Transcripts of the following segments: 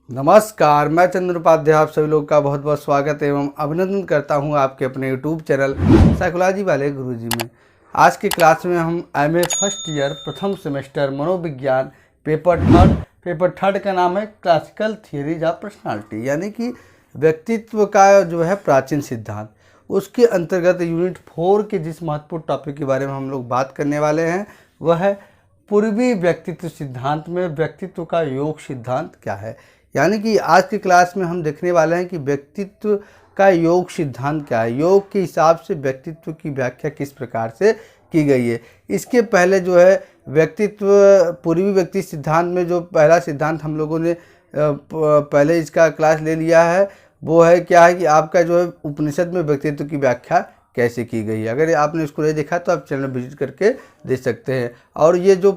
नमस्कार, मैं चंद्र उपाध्याय आप सभी लोग का बहुत बहुत स्वागत एवं अभिनंदन करता हूं आपके अपने यूट्यूब चैनल साइकोलॉजी वाले गुरुजी में। आज की क्लास में हम एमए फर्स्ट ईयर प्रथम सेमेस्टर मनोविज्ञान पेपर थर्ड का नाम है क्लासिकल थियरीज ऑफ पर्सनालिटी, यानी कि व्यक्तित्व का जो है प्राचीन सिद्धांत। उसके अंतर्गत यूनिट 4 के जिस महत्वपूर्ण टॉपिक के बारे में हम लोग बात करने वाले हैं वह है पूर्वी व्यक्तित्व सिद्धांत में व्यक्तित्व का योग सिद्धांत क्या है। यानी कि आज की क्लास में हम देखने वाले हैं कि व्यक्तित्व का योग सिद्धांत क्या है, योग के हिसाब से व्यक्तित्व की व्याख्या किस प्रकार से की गई है। इसके पहले जो है व्यक्तित्व पूर्वी व्यक्ति सिद्धांत में जो पहला सिद्धांत हम लोगों ने पहले इसका क्लास ले लिया है वो है क्या है कि आपका जो है उपनिषद में व्यक्तित्व की व्याख्या कैसे की गई है। अगर आपने इसको नहीं देखा तो आप चैनल विजिट करके देख सकते हैं। और ये जो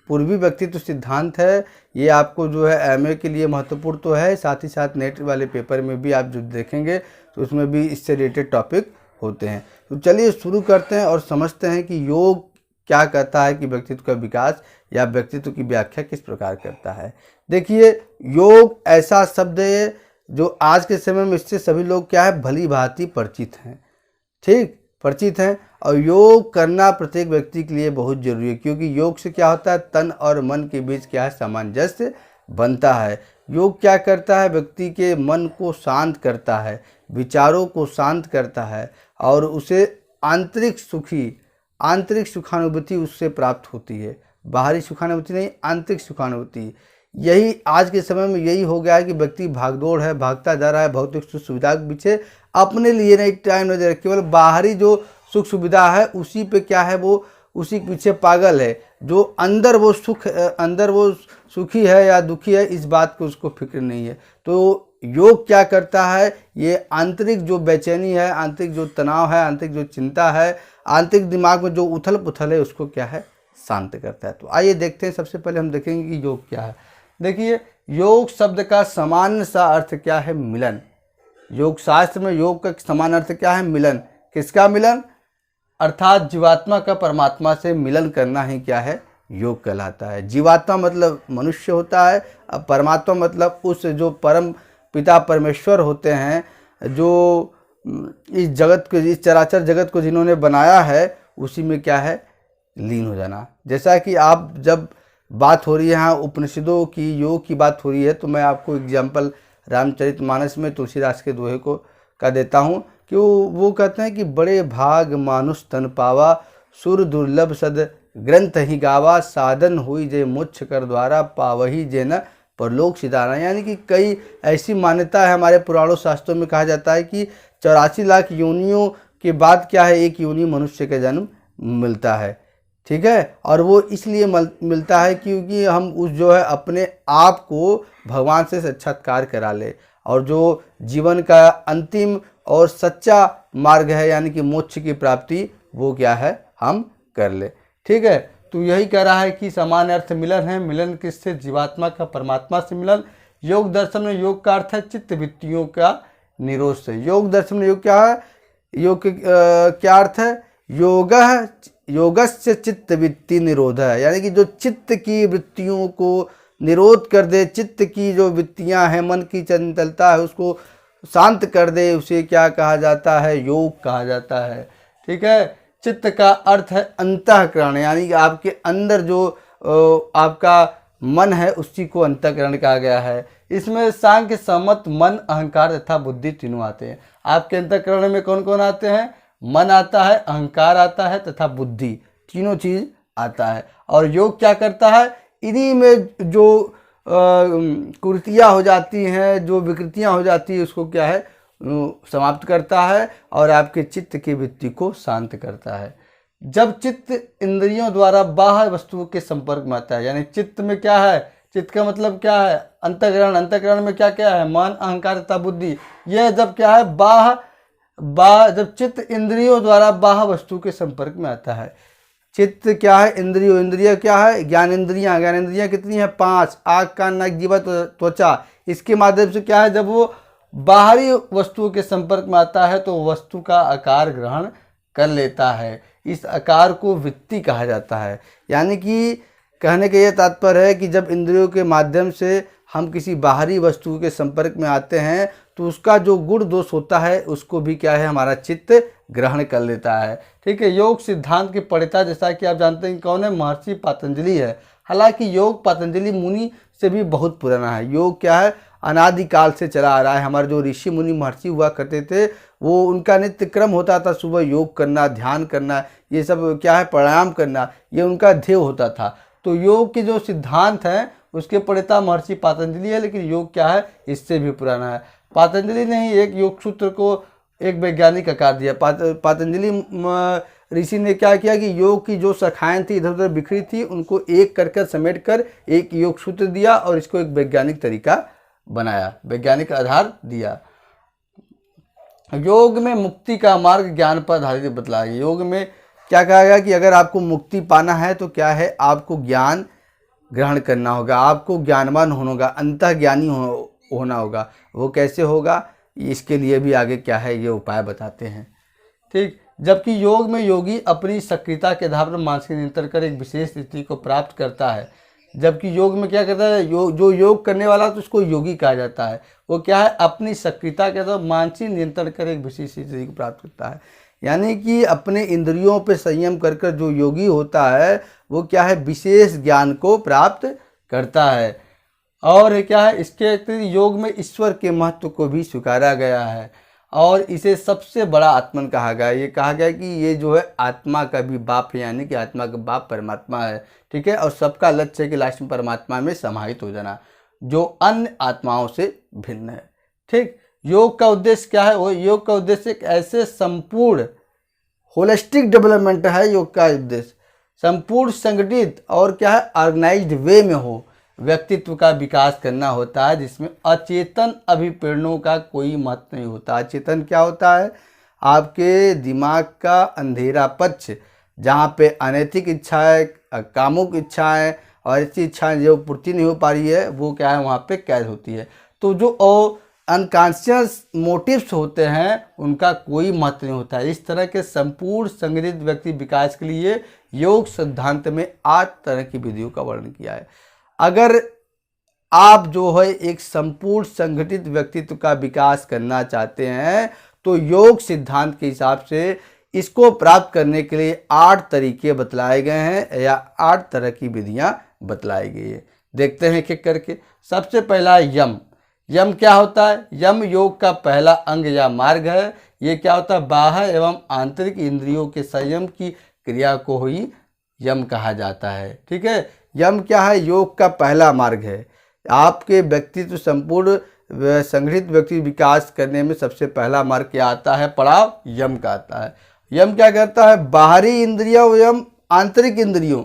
पूर्वी व्यक्तित्व सिद्धांत है ये आपको जो है एमए के लिए महत्वपूर्ण तो है, साथ ही साथ नेट वाले पेपर में भी आप जो देखेंगे तो उसमें भी इससे रिलेटेड टॉपिक होते हैं। तो चलिए शुरू करते हैं और समझते हैं कि योग क्या कहता है कि व्यक्तित्व का विकास या व्यक्तित्व की व्याख्या किस प्रकार करता है। देखिए, योग ऐसा शब्द है जो आज के समय में इससे सभी लोग क्या है भली भांति परिचित हैं, ठीक परिचित हैं। और योग करना प्रत्येक व्यक्ति के लिए बहुत जरूरी है, क्योंकि योग से क्या होता है तन और मन के बीच क्या है सामंजस्य बनता है। योग क्या करता है, व्यक्ति के मन को शांत करता है, विचारों को शांत करता है और उसे आंतरिक सुखानुभूति उससे प्राप्त होती है। बाहरी सुखानुभूति नहीं, आंतरिक सुखानुभूति। यही आज के समय में यही हो गया है कि व्यक्ति भागदौड़ है, भागता जा रहा है भौतिक सुख सुविधा के पीछे, अपने लिए नहीं टाइम नहीं दे रहा, केवल बाहरी जो सुख सुविधा है उसी पे क्या है वो उसी के पीछे पागल है। जो अंदर वो सुखी है या दुखी है इस बात को उसको फिक्र नहीं है। तो योग क्या करता है, ये आंतरिक जो बेचैनी है, आंतरिक जो तनाव है, आंतरिक जो चिंता है, आंतरिक दिमाग में जो उथल पुथल है उसको क्या है शांत करता है। तो आइए देखते हैं, सबसे पहले हम देखेंगे कि योग क्या है। देखिए, योग शब्द का सामान्य सा अर्थ क्या है, मिलन। योग शास्त्र में योग का समान अर्थ क्या है, मिलन। किसका मिलन, अर्थात जीवात्मा का परमात्मा से मिलन करना ही क्या है योग कहलाता है। जीवात्मा मतलब मनुष्य होता है, अब परमात्मा मतलब उस जो परम पिता परमेश्वर होते हैं, जो इस जगत को, इस चराचर जगत को जिन्होंने बनाया है उसी में क्या है लीन हो जाना। जैसा कि आप जब बात हो रही है यहाँ उपनिषदों की, योग की बात हो रही है, तो मैं आपको एग्जाम्पल रामचरितमानस में तुलसीदास के दोहे का देता हूँ कि वो कहते हैं कि बड़े भाग मानुष तन पावा, सुर दुर्लभ सद ग्रंथ ही गावा, साधन हुई जे मोक्ष कर द्वारा, पावही जे न परलोक सिधारा। यानी कि कई ऐसी मान्यता है हमारे पुराणों शास्त्रों में, कहा जाता है कि 84 लाख योनियों के बाद क्या है एक योनि मनुष्य का जन्म मिलता है, ठीक है। और वो इसलिए मिलता है क्योंकि हम उस जो है अपने आप को भगवान से साक्षात्कार करा ले, और जो जीवन का अंतिम और सच्चा मार्ग है यानी कि मोक्ष की प्राप्ति वो क्या है हम कर ले, ठीक है। तो यही कह रहा है कि समान अर्थ मिलन है। मिलन किससे, जीवात्मा का परमात्मा से मिलन। योग दर्शन में योग का अर्थ है चित्त वृत्तियों का निरोध से। योग दर्शन में योग क्या है, योग क्या अर्थ है, योगस्य चित्त वृत्ति निरोध है, यानी कि जो चित्त की वृत्तियों को निरोध कर दे, चित्त की जो वृत्तियां हैं, मन की चंचलता है उसको शांत कर दे, उसे क्या कहा जाता है योग कहा जाता है, ठीक है। चित्त का अर्थ है अंतःकरण, यानी कि आपके अंदर जो आपका मन है उसी को अंतःकरण कहा गया है। इसमें सांख्य सम्मत मन, अहंकार तथा बुद्धि तीनों आते हैं। आपके अंतःकरण में कौन कौन आते हैं, मन आता है, अहंकार आता है तथा बुद्धि, तीनों चीज आता है। और योग क्या करता है, इन्हीं में जो कुरीतियाँ हो जाती हैं, जो विकृतियाँ हो जाती है उसको क्या है समाप्त करता है और आपके चित्त की वृत्ति को शांत करता है। जब चित्त इंद्रियों द्वारा बाह्य वस्तुओं के संपर्क में आता है, यानी चित्त में क्या है, चित्त का मतलब क्या है अंतःकरण, अंतःकरण में क्या क्या है मन, अहंकार तथा बुद्धि। यह जब क्या है जब चित्त इंद्रियों द्वारा बाह्य वस्तु के संपर्क में आता है। चित्त क्या है, इंद्रिय क्या है, ज्ञानेंद्रियां कितनी है 5, आँख कान नाक जीवा त्वचा। इसके माध्यम से क्या है जब वो बाहरी वस्तुओं के संपर्क में आता है तो वस्तु का आकार ग्रहण कर लेता है। इस आकार को वृत्ति कहा जाता है। यानी कि कहने का ये तात्पर्य है कि जब इंद्रियों के माध्यम से हम किसी बाहरी वस्तु के संपर्क में आते हैं तो उसका जो गुण दोष होता है उसको भी क्या है हमारा चित्त ग्रहण कर लेता है। ठीक है, योग सिद्धांत के प्रणेता जैसा कि आप जानते हैं कौन है, महर्षि पतंजलि है। हालांकि योग पतंजलि मुनि से भी बहुत पुराना है। योग क्या है, अनादिकाल से चला आ रहा है। हमारे जो ऋषि मुनि महर्षि हुआ करते थे वो उनका नित्य क्रम होता था, सुबह योग करना, ध्यान करना, ये सब क्या है, प्राणायाम करना, ये उनका ध्येय होता था। तो योग के जो सिद्धांत हैं उसके प्रणेता महर्षि पतंजलि है, लेकिन योग क्या है, इससे भी पुराना है। पतंजलि ने ही एक योग सूत्र को एक वैज्ञानिक आकार दिया। पतंजलि ऋषि ने क्या किया कि योग की जो शाखाएं थी इधर उधर बिखरी थी उनको एक कर समेट कर एक योग सूत्र दिया और इसको एक वैज्ञानिक तरीका बनाया, वैज्ञानिक आधार दिया। योग में मुक्ति का मार्ग ज्ञान पर आधारित बतलाया। योग में क्या कहा गया कि अगर आपको मुक्ति पाना है तो क्या है, आपको ज्ञान ग्रहण करना होगा, आपको ज्ञानवान होना होगा, अंतःज्ञानी होना होगा। वो कैसे होगा, इसके लिए भी आगे क्या है ये उपाय बताते हैं। ठीक, जबकि योग में योगी अपनी सक्रियता के आधार पर मानसिक नियंत्रण कर एक विशेष स्थिति को प्राप्त करता है। जबकि योग में क्या करता है, जो योग करने वाला तो उसको योगी कहा जाता है। वो क्या है, अपनी सक्रियता के आधार मानसिक नियंत्रण कर एक विशेष स्थिति को प्राप्त करता है। यानी कि अपने इंद्रियों पर संयम कर जो योगी होता है वो क्या है, विशेष ज्ञान को प्राप्त करता है। और क्या है, इसके अतिरिक्त योग में ईश्वर के महत्व को भी स्वीकारा गया है और इसे सबसे बड़ा आत्मन कहा गया है। ये कहा गया कि ये जो है आत्मा का भी बाप है, यानी कि आत्मा का बाप परमात्मा है। ठीक है, और सबका लक्ष्य है कि लास्ट में परमात्मा में समाहित हो जाना, जो अन्य आत्माओं से भिन्न है। ठीक, योग का उद्देश्य क्या है, वो योग का उद्देश्य एक ऐसे संपूर्ण होलिस्टिक डेवलपमेंट है। योग का उद्देश्य संपूर्ण संगठित और क्या है, ऑर्गेनाइज्ड वे में हो व्यक्तित्व का विकास करना होता है, जिसमें अचेतन अभिप्रेरणों का कोई महत्व नहीं होता। अचेतन क्या होता है, आपके दिमाग का अंधेरा पक्ष, जहाँ पे अनैतिक इच्छाएं, कामुक इच्छाएं और ऐसी इच्छाएं जो पूर्ति नहीं हो पा रही है वो क्या है, वहाँ पे कैद होती है। तो जो अनकॉन्शियस मोटिव्स होते हैं उनका कोई महत्व नहीं होता है। इस तरह के संपूर्ण संगठित व्यक्ति विकास के लिए योग सिद्धांत में 8 तरह की विधियों का वर्णन किया है। अगर आप जो है एक संपूर्ण संगठित व्यक्तित्व का विकास करना चाहते हैं तो योग सिद्धांत के हिसाब से इसको प्राप्त करने के लिए 8 तरीके बतलाए गए हैं या 8 तरह की विधियां बतलाई गई है। देखते हैं एक करके। सबसे पहला यम। यम क्या होता है, यम योग का पहला अंग या मार्ग है। ये क्या होता है, बाह्य एवं आंतरिक इंद्रियों के संयम की क्रिया को ही यम कहा जाता है। ठीक है, यम क्या है, योग का पहला मार्ग है। आपके व्यक्तित्व संपूर्ण संगठित व्यक्ति विकास करने में सबसे पहला मार्ग क्या आता है, पड़ाव यम का आता है। यम क्या करता है, बाहरी इंद्रियों एवं आंतरिक इंद्रियों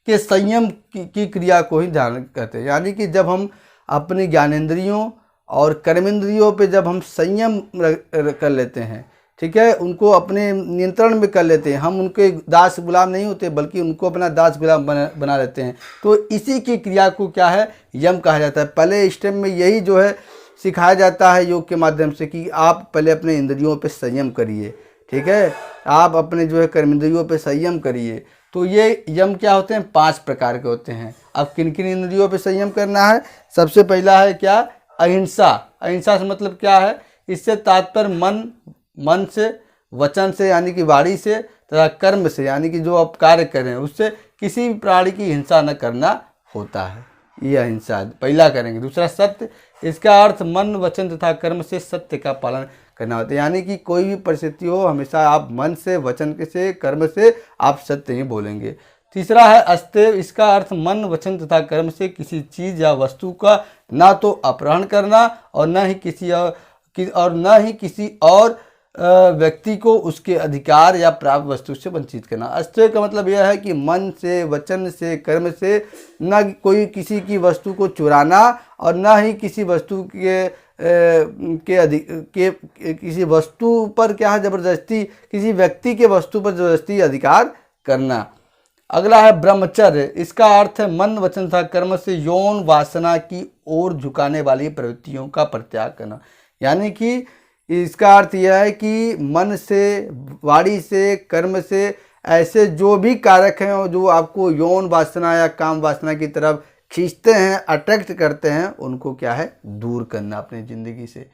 के संयम की क्रिया को ही ध्यान करते हैं। यानी कि जब हम अपनी ज्ञानेंद्रियों और कर्मेंद्रियों पे जब हम संयम कर लेते हैं, ठीक है, उनको अपने नियंत्रण में कर लेते हैं, हम उनके दास गुलाम नहीं होते बल्कि उनको अपना दास गुलाम बना लेते हैं, तो इसी की क्रिया को क्या है, यम कहा जाता है। पहले स्टेप में यही जो है सिखाया जाता है योग के माध्यम से कि आप पहले अपने इंद्रियों पे संयम करिए। ठीक है, आप अपने जो है कर्मेंद्रियों पे संयम करिए। तो ये यम क्या होते हैं, 5 प्रकार के होते हैं। अब किन किन इंद्रियों पे संयम करना है, सबसे पहला है क्या, अहिंसा। अहिंसा से मतलब क्या है, इससे तात्पर्य मन से, वचन से यानी कि वाणी से, तथा कर्म से यानी कि जो आप कार्य कर रहे हैं उससे किसी भी प्राणी की हिंसा न करना होता है। ये अहिंसा पहला करेंगे। दूसरा सत्य, इसका अर्थ मन, वचन तथा कर्म से सत्य का पालन करना होता है। यानी कि कोई भी परिस्थिति हो हमेशा आप मन से, वचन से, कर्म से आप सत्य ही बोलेंगे। तीसरा है अस्तेव। इसका अर्थ मन, वचन तथा कर्म से किसी चीज़ या वस्तु का ना तो अपहरण करना और न ही किसी और व्यक्ति को उसके अधिकार या प्राप्त वस्तु से वंचित करना। अस्तेव का मतलब यह है कि मन से, वचन से, कर्म से न कोई किसी की वस्तु को चुराना और न ही किसी वस्तु किसी वस्तु पर क्या है जबरदस्ती, किसी व्यक्ति के वस्तु पर जबरदस्ती अधिकार करना। अगला है ब्रह्मचर्य। इसका अर्थ है मन, वचन तथा कर्म से यौन वासना की ओर झुकाने वाली प्रवृत्तियों का परित्याग करना। यानी कि इसका अर्थ यह है कि मन से, वाणी से, कर्म से ऐसे जो भी कारक हैं जो आपको यौन वासना या काम वासना की तरफ खींचते हैं, अट्रैक्ट करते हैं, उनको क्या है, दूर करना अपनी ज़िंदगी से।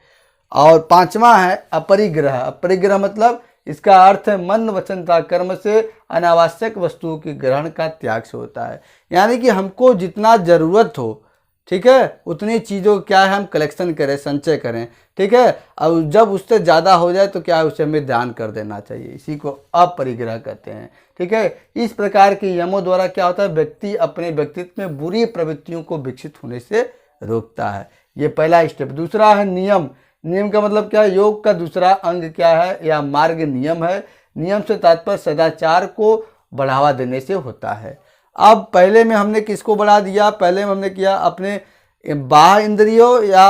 और पांचवा है अपरिग्रह। अपरिग्रह मतलब इसका अर्थ है मन वचन तथा कर्म से अनावश्यक वस्तुओं के ग्रहण का त्याग से होता है। यानी कि हमको जितना ज़रूरत हो, ठीक है, उतनी चीज़ों क्या है हम कलेक्शन करें, संचय करें, ठीक है। अब जब उससे ज़्यादा हो जाए तो क्या है, उसे हमें ध्यान कर देना चाहिए। इसी को अपरिग्रह कहते हैं, ठीक है। इस प्रकार के यमों द्वारा क्या होता है, व्यक्ति अपने व्यक्तित्व में बुरी प्रवृत्तियों को विकसित होने से रोकता है। ये पहला स्टेप। दूसरा है नियम। नियम का मतलब क्या है, योग का दूसरा अंग क्या है, या मार्ग नियम है। नियम से तात्पर्य सदाचार को बढ़ावा देने से होता है। अब पहले में हमने किसको बढ़ा दिया, पहले में हमने किया अपने बाह्य इंद्रियों या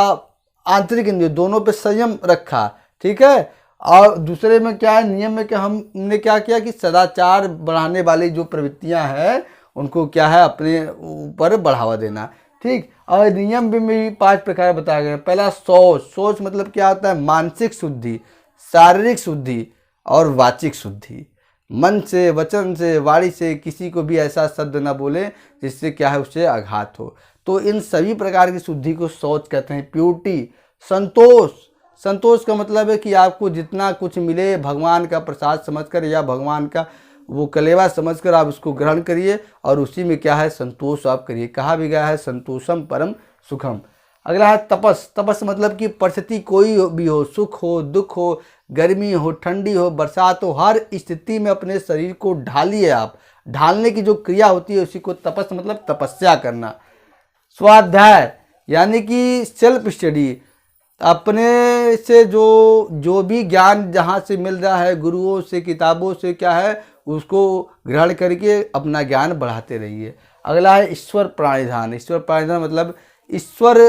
आंतरिक इंद्रियों दोनों पे संयम रखा, ठीक है। और दूसरे में क्या है, नियम में क्या हमने क्या किया कि सदाचार बढ़ाने वाली जो प्रवृत्तियां हैं उनको क्या है अपने ऊपर बढ़ावा देना, ठीक। और नियम भी 5 प्रकार बताए गए। पहला सोच। सोच मतलब क्या होता है, मानसिक शुद्धि, शारीरिक शुद्धि और वाचिक शुद्धि। मन से, वचन से, वाणी से किसी को भी ऐसा शब्द न बोले जिससे क्या है उससे आघात हो। तो इन सभी प्रकार की शुद्धि को सोच कहते हैं। प्यूरिटी। संतोष। संतोष का मतलब है कि आपको जितना कुछ मिले भगवान का प्रसाद समझकर या भगवान का वो कलेवा समझकर आप उसको ग्रहण करिए और उसी में क्या है संतोष आप करिए। कहा भी गया है संतोषम परम सुखम। अगला है तपस। तपस मतलब कि परिस्थिति कोई भी हो, सुख हो, दुख हो, गर्मी हो, ठंडी हो, बरसात हो, हर स्थिति में अपने शरीर को ढालिए आप। ढालने की जो क्रिया होती है उसी को तपस मतलब तपस्या करना। स्वाध्याय यानी कि सेल्फ स्टडी। अपने से जो भी ज्ञान जहाँ से मिल रहा है, गुरुओं से, किताबों से क्या है उसको ग्रहण करके अपना ज्ञान बढ़ाते रहिए। अगला है ईश्वर प्रणिधान। ईश्वर प्रणिधान मतलब ईश्वर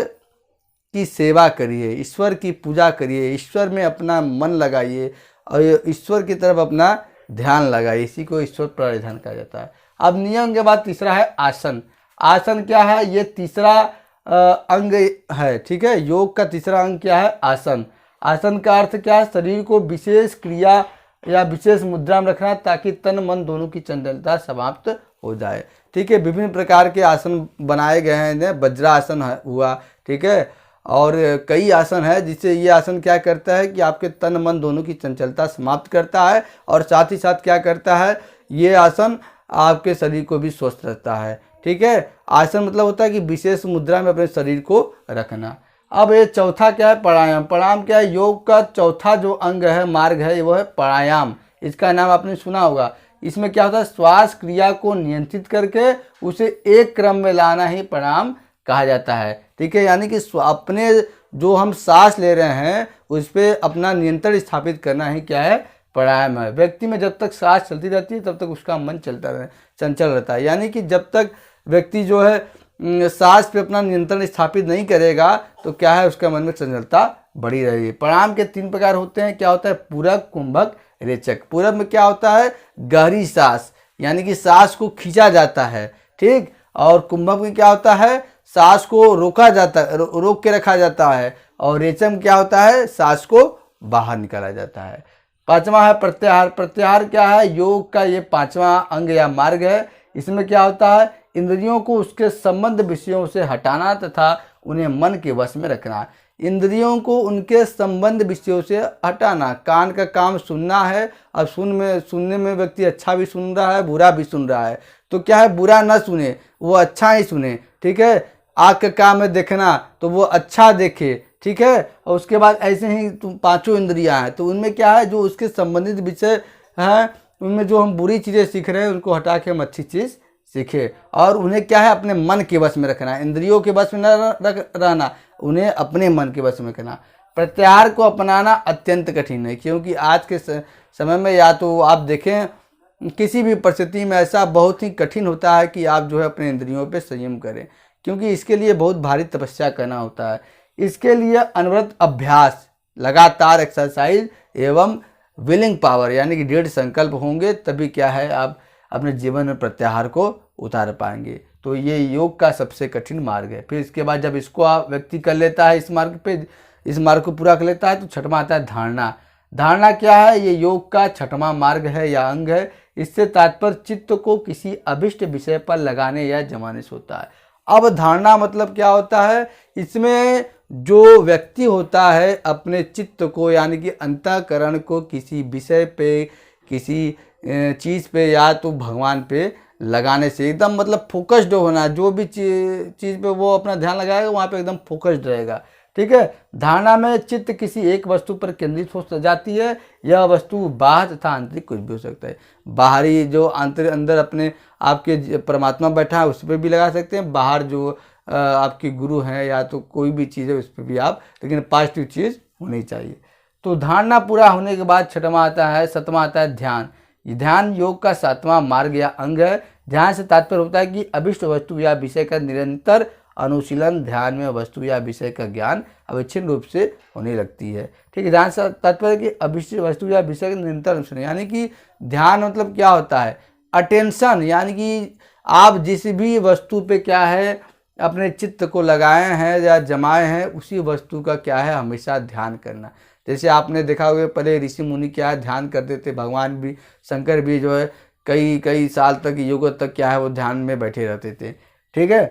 की सेवा करिए, ईश्वर की पूजा करिए, ईश्वर में अपना मन लगाइए और ईश्वर की तरफ अपना ध्यान लगाइए। इसी को ईश्वर प्रणिधान कहा जाता है। अब नियम के बाद तीसरा है आसन। आसन क्या है, ये तीसरा अंग है, ठीक है। योग का तीसरा अंग क्या है, आसन। आसन का अर्थ क्या है, शरीर को विशेष क्रिया या विशेष मुद्रा में रखना ताकि तन मन दोनों की चंचलता समाप्त हो जाए, ठीक है। विभिन्न प्रकार के आसन बनाए गए हैं। वज्रासन हुआ, ठीक है, और कई आसन है जिससे ये आसन क्या करता है कि आपके तन मन दोनों की चंचलता समाप्त करता है और साथ ही साथ क्या करता है, ये आसन आपके शरीर को भी स्वस्थ रखता है, ठीक है। आसन मतलब होता है कि विशेष मुद्रा में अपने शरीर को रखना। अब ये चौथा क्या है, प्राणायाम। प्राणायाम क्या है, योग का चौथा जो अंग है, मार्ग है, वो है प्राणायाम। इसका नाम आपने सुना होगा। इसमें क्या होता है, श्वास क्रिया को नियंत्रित करके उसे एक क्रम में लाना ही प्राणायाम कहा जाता है, ठीक है। यानी कि अपने जो हम सांस ले रहे हैं उस पर अपना नियंत्रण स्थापित करना ही क्या है, प्राणायाम है। व्यक्ति में जब तक सांस चलती रहती है तब तक उसका मन चंचल रहता है। यानी कि जब तक व्यक्ति जो है सांस पे अपना नियंत्रण स्थापित नहीं करेगा तो क्या है उसका मन में चंचलता बढ़ी रहेगी। प्राणायाम के 3 प्रकार होते हैं। क्या होता है, पूरक, कुंभक, रेचक। पूरक में क्या होता है, गहरी सांस, यानी कि सांस को खींचा जाता है, ठीक। और कुंभक में क्या होता है, सांस को रोका जाता है, रोक के रखा जाता है। और रेचक में क्या होता है, सांस को बाहर निकाला जाता है। 5वां है प्रत्याहार। प्रत्याहार क्या है, योग का ये 5वां अंग या मार्ग है। इसमें क्या होता है, इंद्रियों को उसके संबंध विषयों से हटाना तथा उन्हें मन के वश में रखना। इंद्रियों को उनके संबंध विषयों से हटाना। कान का काम सुनना है, अब सुनने में व्यक्ति अच्छा भी सुन रहा है, बुरा भी सुन रहा है, तो क्या है बुरा ना सुने, वो अच्छा ही सुने, ठीक है। आँख का काम है देखना, तो वो अच्छा देखे, ठीक है। और उसके बाद ऐसे ही 5 इंद्रियां हैं, तो उनमें क्या है जो उसके संबंधित विषय हैं उनमें जो हम बुरी चीज़ें सीख रहे हैं उनको हटा के हम अच्छी चीज़ सीखे। और उन्हें क्या है अपने मन के वश में रखना। इंद्रियों के वश में न रहना, उन्हें अपने मन के वश में रखना। प्रत्याहार को अपनाना अत्यंत कठिन है, क्योंकि आज के समय में या तो आप देखें किसी भी परिस्थिति में ऐसा बहुत ही कठिन होता है कि आप जो है अपने इंद्रियों पे संयम करें, क्योंकि इसके लिए बहुत भारी तपस्या करना होता है। इसके लिए अनवरत अभ्यास, लगातार एक्सरसाइज एवं विलिंग पावर यानी कि दृढ़ संकल्प होंगे, तभी क्या है आप अपने जीवन में प्रत्याहार को उतार पाएंगे। तो ये योग का सबसे कठिन मार्ग है। फिर इसके बाद जब इसको आप व्यक्ति कर लेता है, इस मार्ग को पूरा कर लेता है, तो 6वां आता है धारणा। धारणा क्या है, ये योग का 6वां मार्ग है या अंग है। इससे तात्पर्य चित्त को किसी अभिष्ट विषय पर लगाने या जमाने से होता है। अवधारणा मतलब क्या होता है, इसमें जो व्यक्ति होता है अपने चित्त को यानी कि अंतःकरण को किसी विषय पे, किसी चीज़ पे या तो भगवान पे लगाने से एकदम मतलब फोकस्ड होना, जो भी चीज़ पे वो अपना ध्यान लगाएगा वहाँ पे एकदम फोकस्ड रहेगा। ठीक है। धारणा में चित्त किसी एक वस्तु पर केंद्रित हो जाती है। यह वस्तु बाह्य तथा आंतरिक कुछ भी हो सकता है। बाहरी जो अंदर अपने आपके परमात्मा बैठा है उस पर भी लगा सकते हैं, बाहर जो आपके गुरु हैं या तो कोई भी चीज़ है उस पर भी आप, लेकिन पॉजिटिव चीज़ होनी चाहिए। तो धारणा पूरा होने के बाद छठवां आता है, सतवां आता है ध्यान। ध्यान योग का 7वां मार्ग या अंग है। ध्यान से तात्पर्य होता है कि अभिष्ट वस्तु या विषय का निरंतर अनुशीलन। ध्यान में वस्तु या विषय का ज्ञान अविच्छिन्न रूप से होने लगती है। ठीक है। ध्यान से तात्पर्य कि अभिष्ट वस्तु या विषय का निरंतर अनुशीलन, यानी कि ध्यान मतलब क्या होता है, अटेंशन, यानी कि आप जिस भी वस्तु पे क्या है अपने चित्त को लगाए हैं या जमाए हैं, उसी वस्तु का क्या है हमेशा ध्यान करना। जैसे आपने देखा होगा पहले ऋषि मुनि क्या है ध्यान करते थे, भगवान भी शंकर भी जो है कई साल तक, युगों तक क्या है वो ध्यान में बैठे रहते थे। ठीक है।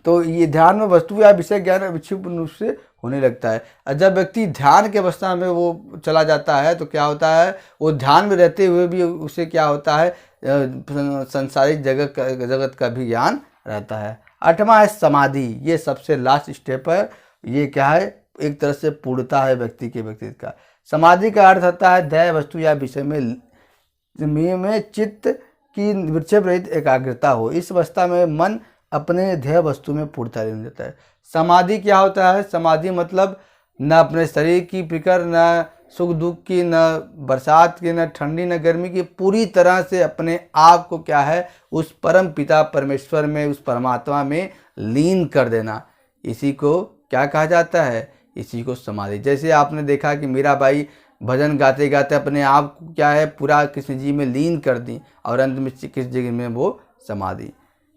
तो ये ध्यान में वस्तु या विषय ज्ञान अविच्छिन्न रूप से होने लगता है। और जब व्यक्ति ध्यान के अवस्था में वो चला जाता है तो क्या होता है, वो ध्यान में रहते हुए भी उसे क्या होता है संसारिक जगत का भी ज्ञान रहता है। 8वां है समाधि। ये सबसे लास्ट स्टेप है। ये क्या है, एक तरह से पूर्णता है व्यक्ति के व्यक्तित्व का। समाधि का अर्थ होता है ध्येय वस्तु या विषय में चित्त की विक्षेप रहित एकाग्रता हो। इस अवस्था में मन अपने ध्येय वस्तु में पूर्णता ले लेता है। समाधि क्या होता है, समाधि मतलब न अपने शरीर की फिक्र, न सुख दुख की, न बरसात की, न ठंडी न गर्मी की, पूरी तरह से अपने आप को क्या है उस परम पिता परमेश्वर में, उस परमात्मा में लीन कर देना। इसी को क्या कहा जाता है, इसी को समाधि। जैसे आपने देखा कि मीराबाई भजन गाते गाते अपने आप को क्या है पूरा कृष्ण जी में लीन कर दी और अंत में किस जगह में वो समाधि।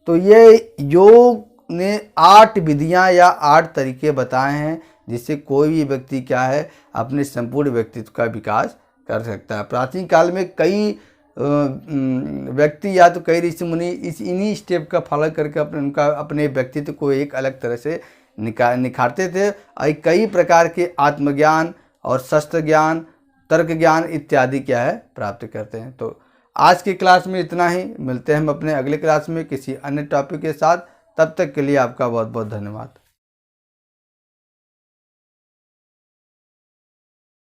तो ये योग ने 8 विधियां या 8 तरीके बताए हैं जिससे कोई भी व्यक्ति क्या है अपने संपूर्ण व्यक्तित्व का विकास कर सकता है। प्राचीन काल में कई व्यक्ति या तो कई ऋषि मुनि इन्हीं स्टेप का फॉलो करके अपने व्यक्तित्व को एक अलग तरह से निखारते थे और कई प्रकार के आत्मज्ञान और शस्त्र ज्ञान, तर्क ज्ञान इत्यादि क्या है प्राप्त करते हैं। तो आज की क्लास में इतना ही। मिलते हैं हम अपने अगले क्लास में किसी अन्य टॉपिक के साथ। तब तक के लिए आपका बहुत बहुत धन्यवाद।